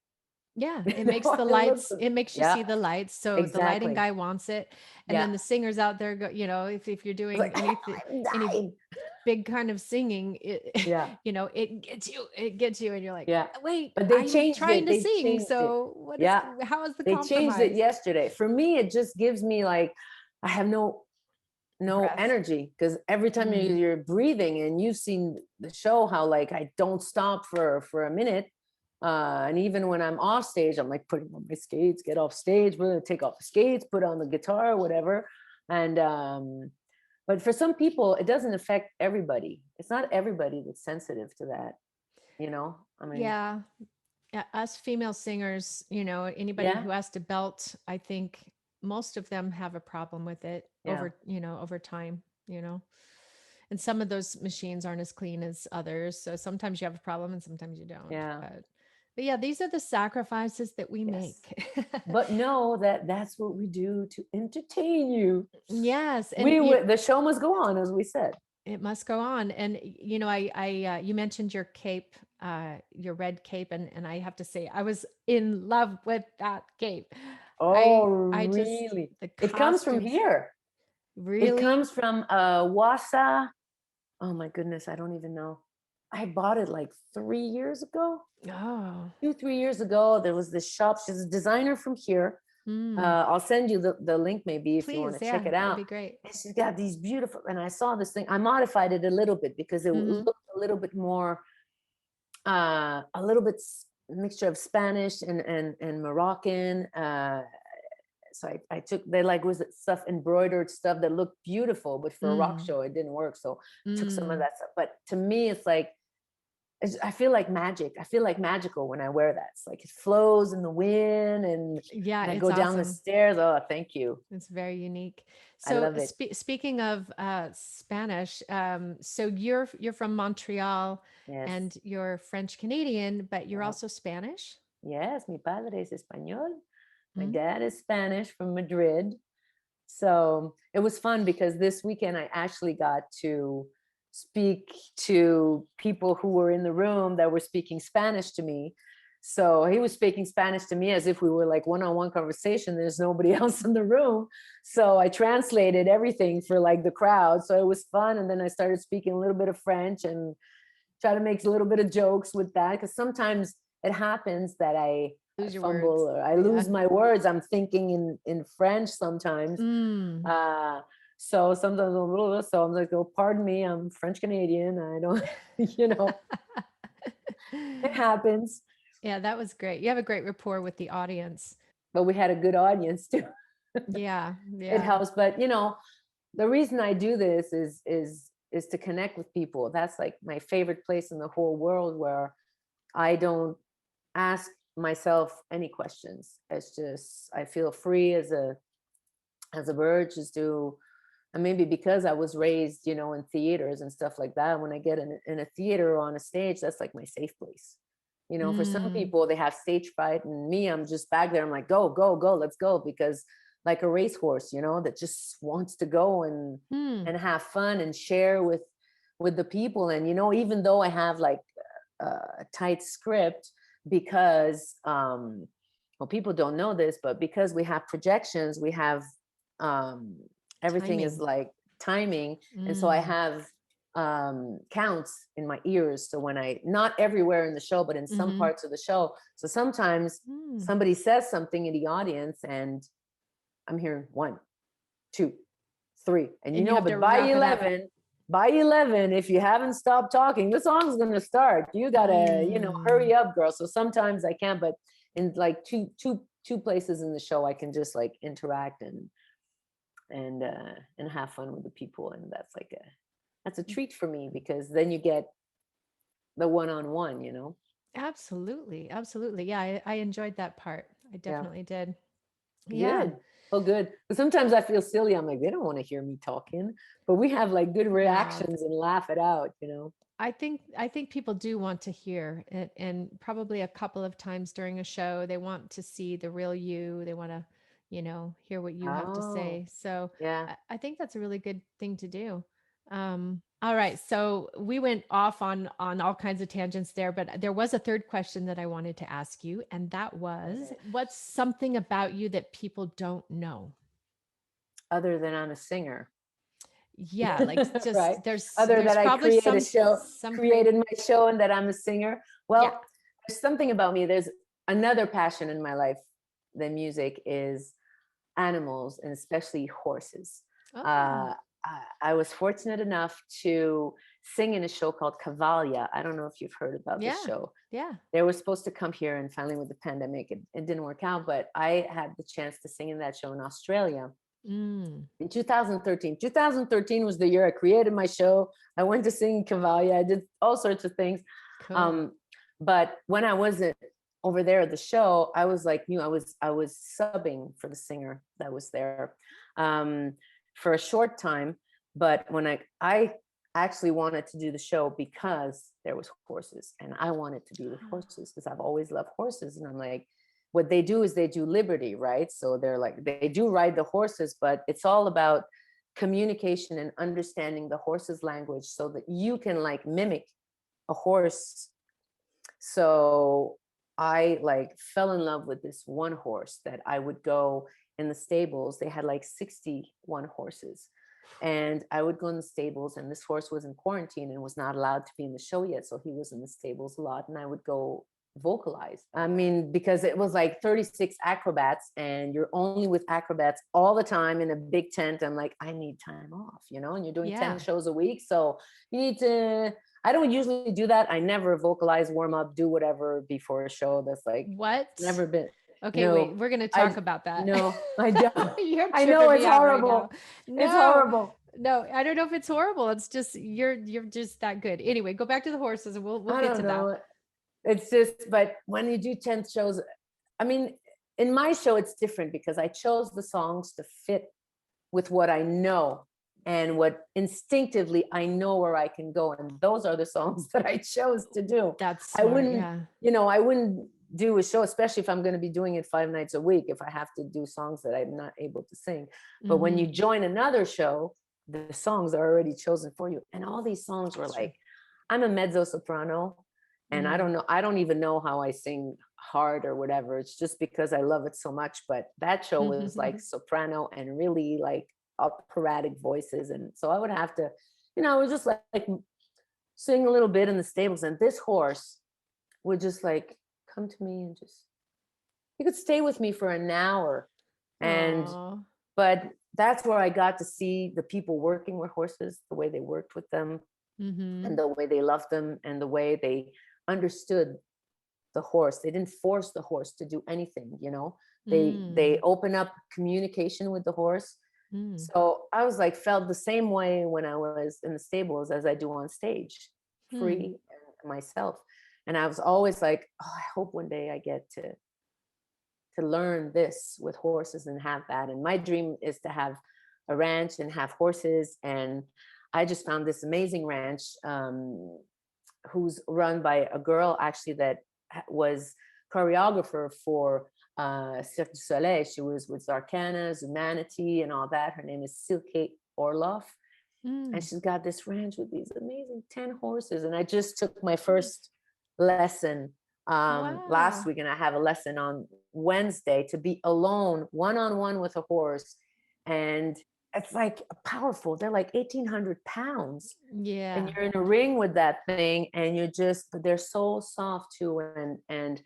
Yeah, You it makes know, the it looks, lights, it makes you yeah, see the lights. So the lighting exactly. guy wants it. And Yeah. then the singers out there go, if you're I was doing like, anything, I'm any dying. big kind of singing, Yeah. it gets you, and you're like, Yeah. wait, But they I'm changed trying it. to They sing. changed it. So Yeah. how is the They changed it compromise? yesterday. For me, it just gives me like, I have no Breath. energy, because every time Mm, you're breathing, and you've seen the show how like I don't stop for a minute. And even when I'm off stage, I'm like putting on my skates, get off stage, we're gonna take off the skates, put on the guitar, whatever. And but for some people, it doesn't affect everybody. It's not everybody that's sensitive to that, you know? I mean, yeah. Yeah, us female singers, anybody yeah, who has to belt, I think most of them have a problem with it yeah, over time, you know. And some of those machines aren't as clean as others. So sometimes you have a problem and sometimes you don't. yeah, But yeah, these are the sacrifices that we yes. make. But know that that's what we do to entertain you. Yes, and We would, the show must go on, as we said. it must go on. And I you mentioned your cape, your red cape, and I have to say I was in love with that cape. Oh, I just really? the It comes from costumes here. It really. comes from Wassa. Oh my goodness, I don't even know. I bought it like 3 years ago. Oh, 2, 3 years ago, there was this shop. She's a designer from here. mm, I'll send you the link maybe if you want please, to check yeah, it that would out. be great. And she's got these beautiful, and I saw this thing. I modified it a little bit because it Mm-hmm. looked a little bit more, a little bit mixture of Spanish and Moroccan. So I took, they like was stuff, embroidered stuff that looked beautiful, but for a rock Mm, show it didn't work. So I took some of mm. that stuff. But to me, it's like, I feel like magic. I feel like magical when I wear that. It's like it flows in the wind, Yeah, and I it's go down the awesome. stairs. Oh, thank you. It's very unique. I So love it. speaking of Spanish, so you're from Montreal Yes. and you're French Canadian, but you're Yeah. also Spanish. Yes, mi padre es español. My Mm. dad is Spanish from Madrid. So it was fun because this weekend I actually got to speak to people who were in the room that were speaking Spanish to me. So he was speaking Spanish to me as if we were like one-on-one conversation. There's nobody else in the room. So I translated everything for like the crowd. So it was fun. And then I started speaking a little bit of French and try to make a little bit of jokes with that. Because sometimes it happens that I Lose your words. fumble or I Yeah. lose my words. I'm thinking in French sometimes. Mm. Uh, so sometimes so I'm like, oh, pardon me, I'm French Canadian. I don't, it happens. Yeah, that was great. You have a great rapport with the audience. But we had a good audience too. Yeah, It yeah. helps. But the reason I do this is to connect with people. That's like my favorite place in the whole world, where I don't ask myself any questions. It's just I feel free as a bird, just to, and maybe because I was raised, in theaters and stuff like that. When I get in a theater or on a stage, that's like my safe place. For some Mm, people, they have stage fright, and me, I'm just back there. I'm like, go, go, go, let's go, because like a racehorse, that just wants to go mm. and have fun and share with the people. And even though I have like a tight script, because well, people don't know this, but because we have projections, we have um everything is Timing. like timing. And so I Mm, have counts in my ears, so when I, not everywhere in the show, but in some mm-hmm. parts of the show, so sometimes Mm. somebody says something in the audience and I'm hearing 1, 2, 3, and And you have to but by wrap it up. 11, if you haven't stopped talking, the song's going to start. You gotta, Mm. hurry up, girl. So sometimes I can, but in like two places in the show, I can just like interact and have fun with the people. And that's a treat for me, because then you get the one-on-one. Absolutely. Absolutely. Yeah, I enjoyed that part. I Yeah. definitely did. Yeah. Good. Oh, good. But sometimes I feel silly. I'm like, they don't want to hear me talking, but we have like good No. reactions and laugh it out. I think people do want to hear it, and probably a couple of times during a show they want to see the real you. They want to, hear what you have to Oh, say. So yeah. I think that's a really good thing to do. All right. So we went off on all kinds of tangents there, but there was a third question that I wanted to ask you, and that was, Okay. what's something about you that people don't know? Other than I'm a singer, Yeah, like right? just Other there's that I probably create a show, some great. created my show, and that I'm a singer. Yeah. Well, there's something about me. There's another passion in my life than music is animals, and especially horses. Oh, I was fortunate enough to sing in a show called Cavalia. I don't know if you've heard about this yeah. show. Yeah. They were supposed to come here, and finally, with the pandemic, it didn't work out. But I had the chance to sing in that show in Australia Mm, in 2013. 2013 was the year I created my show. I went to sing in Cavalia. I did all sorts of things. cool. Um, but when I wasn't over there at the show, I was like new. I was subbing for the singer that was there um, for a short time. But when I actually wanted to do the show because there was horses, and I wanted to be with horses because I've always loved horses, and I'm like, what they do is they do liberty, right? So they're like, they do ride the horses, but it's all about communication and understanding the horse's language so that you can like mimic a horse. So I like fell in love with this one horse that I would go in the stables. They had like 61 horses. And I would go in the stables, and this horse was in quarantine and was not allowed to be in the show yet. So he was in the stables a lot, and I would go vocalize. I mean, because it was like 36 acrobats, and you're only with acrobats all the time in a big tent. I'm like, I need time off, and you're doing 10 Yeah. shows a week. So you need to, I don't usually do that. I never vocalize, warm up, do whatever before a show. That's like What? never been. Okay, wait, No, we're going to talk I about that. no, I don't. You're I know tripping it's me out right now. horrible. It's No. horrible. No, I don't know if it's horrible. It's just you're just that good. Anyway, go back to the horses and we'll I get to don't that. know. It's just, but when you do 10 shows, I mean, in my show, it's different because I chose the songs to fit with what I know and what instinctively I know where I can go. And those are the songs that I chose to do. That's I smart. wouldn't, Yeah. I wouldn't do a show, especially if I'm going to be doing it 5 nights a week, if I have to do songs that I'm not able to sing. But when you Mhm. join another show, the songs are already chosen for you. And all these songs were That's true. like, I'm a mezzo soprano, and I Mm. don't know, I don't even know how I sing hard or whatever. It's just because I love it so much. But that show was like soprano and really like operatic voices. And so I would have to, I would just like sing a little bit in the stables. And this horse would just like come to me and just, he could stay with me for an hour. And, Aw. but that's where I got to see the people working with horses, the way they worked with them, and Mhm. the way they loved them, and the way they understood the horse. They didn't force the horse to do anything. They Mm. open up communication with the horse. Mm. So I was like, felt the same way when I was in the stables as I do on stage, Hmm. free and myself. And I was always like, oh, I hope one day I get to learn this with horses and have that. And my dream is to have a ranch and have horses. And I just found this amazing ranch, who's run by a girl actually that was choreographer for Cirque du Soleil. She was with Zarkana, Humanity, and all that. Her name is Silke Orloff. And Mm. she's got this ranch with these amazing 10 horses. And I just took my first lesson last Wow. week, and I have a lesson on Wednesday to be alone, one on one with a horse. And it's like powerful. They're like 1,800 pounds, and Yeah. you're in a ring with that thing, and you're just, but they're so soft too. And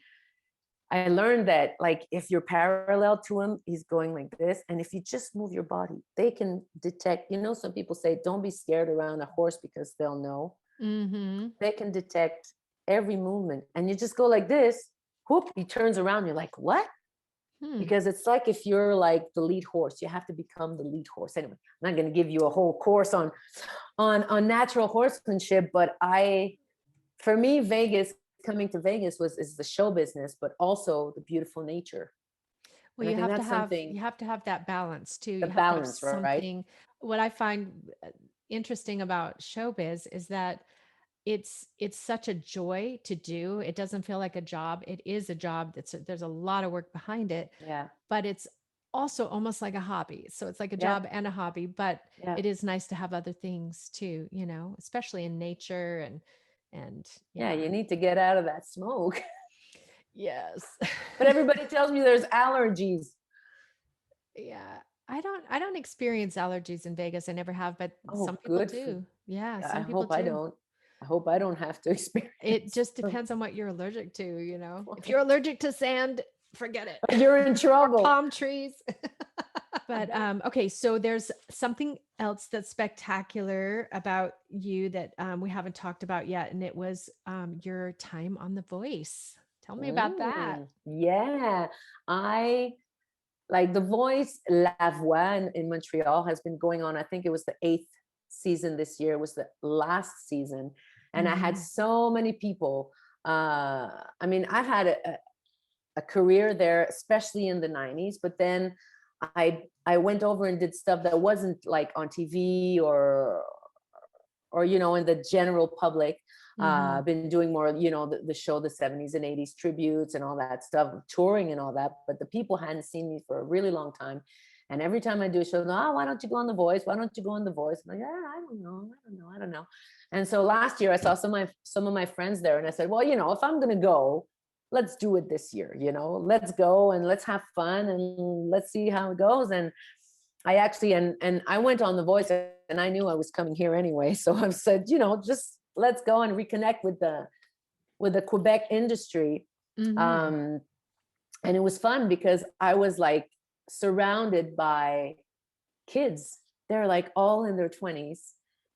I learned that like if you're parallel to him, he's going like this, and if you just move your body, they can detect. Some people say don't be scared around a horse because they'll know. Mhm. They can detect every movement, and you just go like this, whoop, he turns around, you're like, what? Hmm. Because it's like if you're like the lead horse, you have to become the lead horse. Anyway, I'm not going to give you a whole course on natural horsemanship, but for me, Vegas, coming to Vegas is the show business, but also the beautiful nature. Well, And I you think have to that's have something, that balance too. the You have to have balance, right? something. What I find interesting about showbiz is that it's such a joy to do. It doesn't feel like a job. It is a job. There's a lot of work behind it, Yeah. but it's also almost like a hobby. So it's like a Yeah, job and a hobby, but yeah, it is nice to have other things too, you know, especially in nature and yeah. yeah. You need to get out of that smoke. Yes. But everybody tells me there's allergies. Yeah. I don't experience allergies in Vegas. I never have, but some Oh, people good for. do. Yeah, I some people hope I do. don't. I hope I don't have to It experience just them. depends on what you're allergic to, you know. If you're allergic to sand, forget it. You're in Or trouble. palm trees. But okay, so there's something else that's spectacular about you that we haven't talked about yet, and it was your time on The Voice. Tell me about that. Yeah, I like The Voice. La Voix in Montreal has been going on. I think it was the 8th season this year. It was the last season, and I had Hmm. so many people. I mean, I've had a career there, especially in the 90s, but then I went over and did stuff that wasn't like on TV or in the general public. Hmm. I've been doing more, the show, the 70s and 80s tributes and all that stuff, touring and all that. But the people hadn't seen me for a really long time. And every time I do a show, oh, why don't you go on The Voice? Why don't you go on The Voice? I'm like, yeah, I don't know. And so last year I saw some of my friends there, and I said, well, if I'm gonna go, let's do it this year. Let's go and let's have fun and let's see how it goes. And I actually and I went on The Voice, and I knew I was coming here anyway. So I said, just let's go and reconnect with the Quebec industry. Hmm. Um, and it was fun because I was like surrounded by kids. They're like all in their 20s.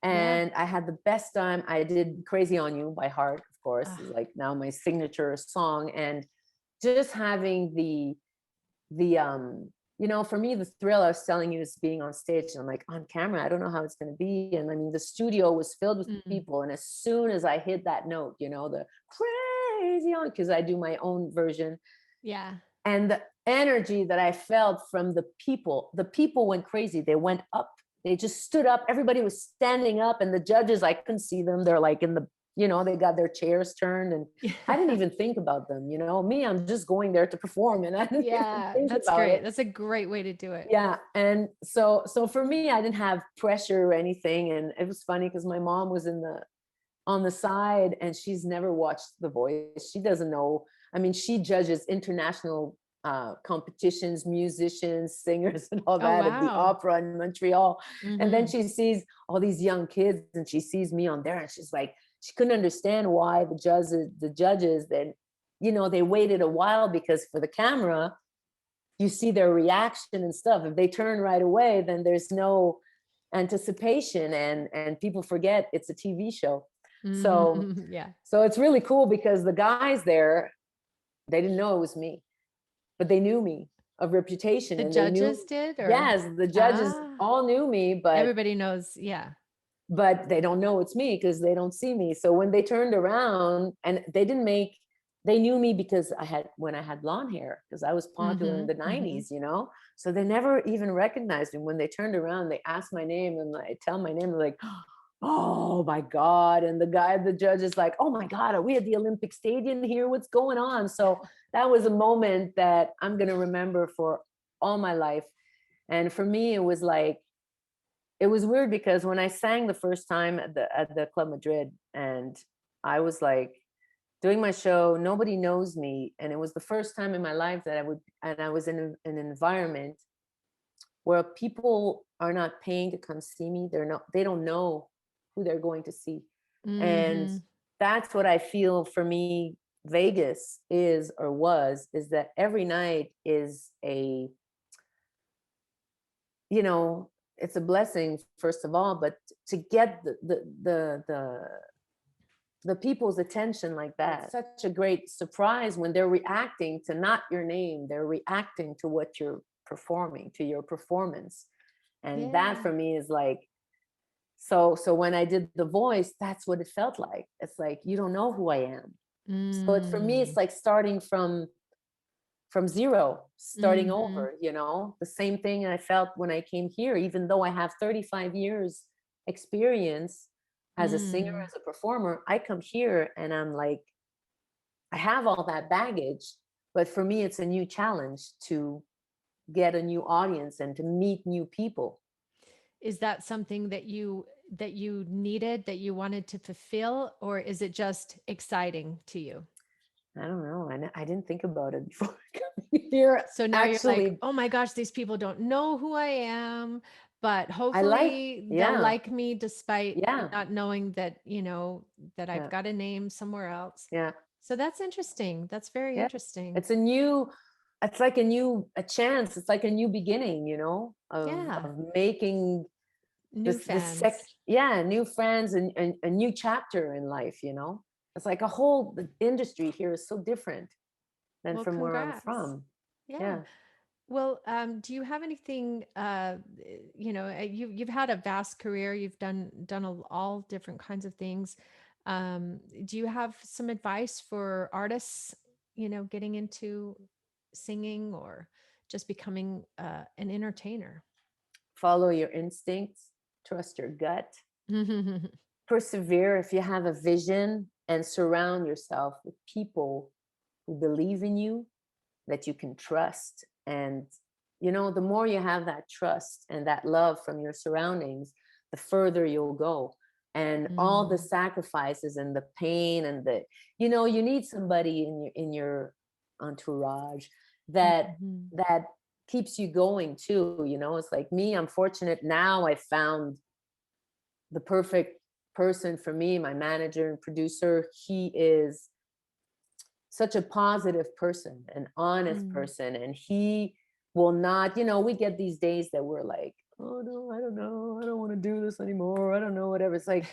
Yeah. And I had the best time. I did Crazy on You by heart, of course, is Ah, like now my signature song. And just having the for me, the thrill I was telling you is being on stage. And I'm like, on camera, I don't know how it's going to be. And I mean, the studio was filled with mm, people. And as soon as I hit that note, the crazy on, because I do my own version, yeah. and the energy that I felt from the people went crazy. They went up. They just stood up. Everybody was standing up, and the judges, I couldn't see them. They're like they got their chairs turned, and I didn't even think about them. Me, I'm just going there to perform, and I didn't even Yeah, think that's about great. it. That's a great way to do it. Yeah, and so for me, I didn't have pressure or anything, and it was funny because my mom was on the side, and she's never watched The Voice. She doesn't know. I mean, she judges international competitions, musicians, singers, and all Oh, that at the wow. opera in Montreal. And then Hmm. she sees all these young kids, and she sees me on there, and she's like, she couldn't understand why the judges, then, they waited a while, because for the camera, you see their reaction and stuff. If they turn right away, then there's no anticipation, and people forget it's a TV show. So Hmm. Yeah. so it's really cool because the guys there, they didn't know it was me, but they knew me of reputation, The and they judges knew, did, or yes, the judges ah, all knew me, but everybody knows. Yeah. they don't know it's me because they don't see me. So when they turned around, and they knew me because when I had blonde hair, because I was popular in Hmm. the Hmm. 90s, so they never even recognized me. When they turned around, they asked my name, and I tell my name, they're like, oh my God. And the judge is like, oh my God, are we at the Olympic Stadium here? What's going on? So that was a moment that I'm going to remember for all my life. And for me, it was weird because when I sang the first time at the Club Madrid, and I was like doing my show, nobody knows me. And it was the first time in my life that I was in an environment where people are not paying to come see me. They don't know who they're going to see. And Hmm. that's what I feel for me, Vegas is, or was, is that every night is you know, it's a blessing, first of all, but to get the people's attention like that, it's such a great surprise when they're reacting to not your name, they're reacting to what you're performing, to your performance. And that Yeah. for me is like, so when I did The Voice, that's what it felt like. It's like, you don't know who I am. So for me, it's Mm. like starting from zero, starting Hmm. over, the same thing I felt when I came here. Even though I have 35 years experience as a singer, Mm. as a performer, I come here and I'm like, I have all that baggage, but for me, it's a new challenge to get a new audience and to meet new people. Is that something that you needed, that you wanted to fulfill, or is it just exciting to you? I don't know. I didn't think about it before coming here. So now you're like, Actually, oh my gosh, these people don't know who I am, but I like, hopefully they'll yeah, like me despite yeah, not knowing that, that I've yeah, got a name somewhere else. yeah, So that's interesting. That's very yeah. interesting. It's a new, it's like a chance. It's like a new beginning, Yeah. of making New fans. yeah, new friends and a new chapter in life. It's like the industry here is so different than Well, from where I'm congrats. from. Yeah. Yeah. Well, do you have anything, you've had a vast career, you've done all different kinds of things. Do you have some advice for artists, getting into singing or just becoming an entertainer? Follow your instincts, trust your gut, persevere if you have a vision, and surround yourself with people who believe in you, that you can trust. And the more you have that trust and that love from your surroundings, the further you'll go. And all the Mm, sacrifices and the pain and you need somebody in your entourage that mhm. that keeps you going too. It's like me, I'm fortunate now. I found the perfect person for me, my manager and producer. He is such a positive person, an honest Mm. person, and he will not, we get these days that we're like, oh no, I don't know, I don't want to do this anymore, I don't know, whatever. It's like,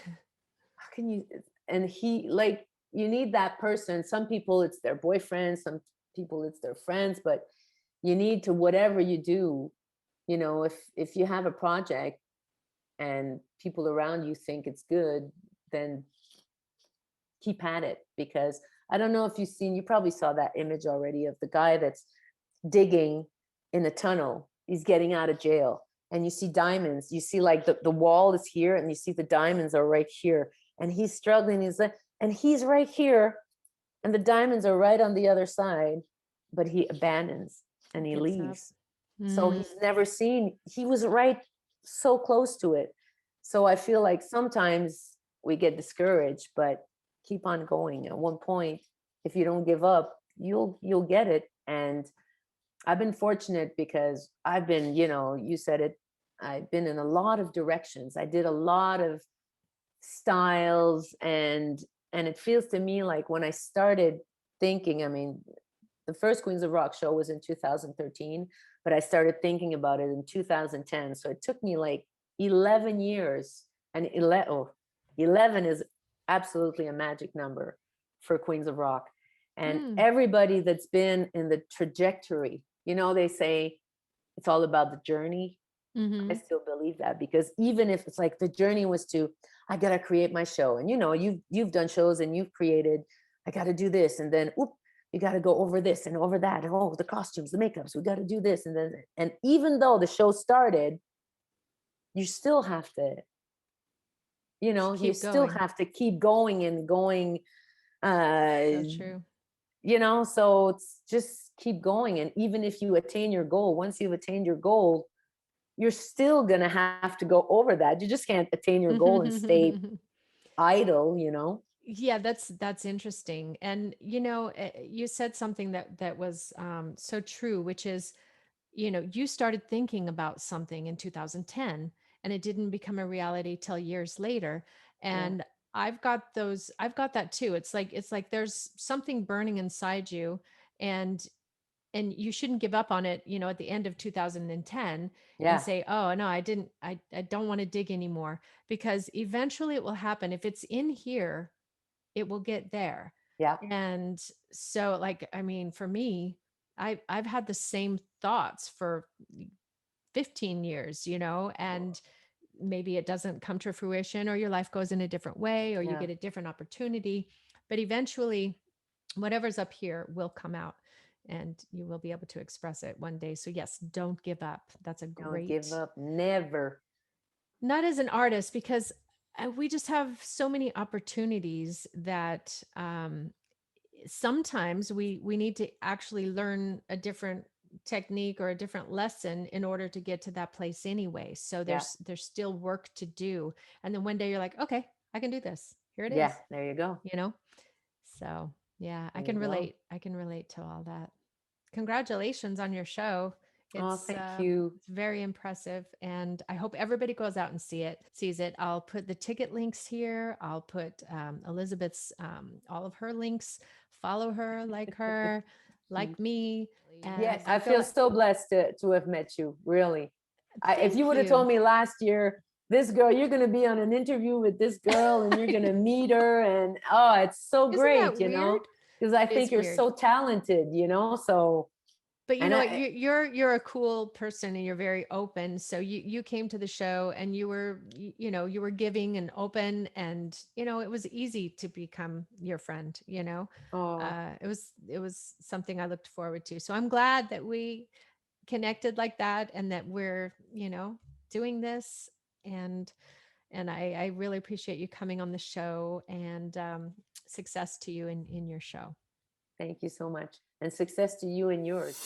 how can you? And he, like, you need that person. Some people it's their boyfriend, some people it's their friends, but you need to, whatever you do, if you have a project and people around you think it's good, then keep at it. Because I don't know if you probably saw that image already of the guy that's digging in a tunnel. He's getting out of jail. And you see diamonds. You see, like, the wall is here and you see the diamonds are right here. And he's struggling. And he's right here. And the diamonds are right on the other side. But he abandons and he Gets up. leaves. So Mm. he's never seen, he was right so close to it. So I feel like sometimes we get discouraged, but keep on going. At one point, if you don't give up, you'll get it. And I've been fortunate because I've been, you said it, I've been in a lot of directions. I did a lot of styles, and it feels to me like when I started thinking, I mean, the first Queens of Rock show was in 2013, but I started thinking about it in 2010. So it took me like 11 years. And 11 is absolutely a magic number for Queens of Rock. And Mm. everybody that's been in the trajectory, they say it's all about the journey. I Hmm. still believe that, because even if it's like the journey was to, I gotta create my show, and you've done shows and you've created, I gotta do this, and then oop, you gotta go over this and over that, and oh, the costumes, the makeups, we gotta do this, and even though the show started, you still have to, you Keep still going. have to keep going and going, So uh, true. so it's just keep going. And even if you attain your goal, once you've attained your goal, you're still going to have to go over that. You just can't attain your goal and stay idle. Yeah, that's interesting. And you said something that was so true, which is, you started thinking about something in 2010 and it didn't become a reality till years later. Yeah. And I've got that too. It's like there's something burning inside you, and you shouldn't give up on it, at the end of 2010 and Yeah. say, oh no, I don't want to dig anymore, because eventually it will happen. If it's in here, it will get there. Yeah. And so, like, I mean, for me, I've had the same thoughts for 15 years, and maybe it doesn't come to fruition, or your life goes in a different way, or you Yeah. get a different opportunity. But eventually, whatever's up here will come out and you will be able to express it one day. So, yes, don't give up. That's a Don't give great, up. Never. not as an artist, because we just have so many opportunities that sometimes we need to actually learn a different technique or a different lesson in order to get to that place anyway. So Yeah. there's still work to do. And then one day you're like, okay, I can do this. Here it Yeah. is, There you go. you know? So yeah, I There can you go. relate. I can relate to all that. Congratulations on your show. Oh, It's thank you. it's very impressive, and I hope everybody goes out and sees it. I'll put the ticket links here. I'll put Elizabeth's all of her links. Follow her, like me, Yeah, and I feel so blessed to have met you. Really, if you thank would have told you. me last year, this girl, you're going to be on an interview with this girl, and you're going to meet her, and oh, it's so Isn't great, that weird? because I It think is you're weird. so talented, so But you and know what, you're a cool person and you're very open. So you came to the show and you were you were giving and open, and it was easy to become your friend. oh, It was something I looked forward to. So I'm glad that we connected like that, and that we're doing this. And I really appreciate you coming on the show, and success to you in your show. thank you so much, and success to you and yours.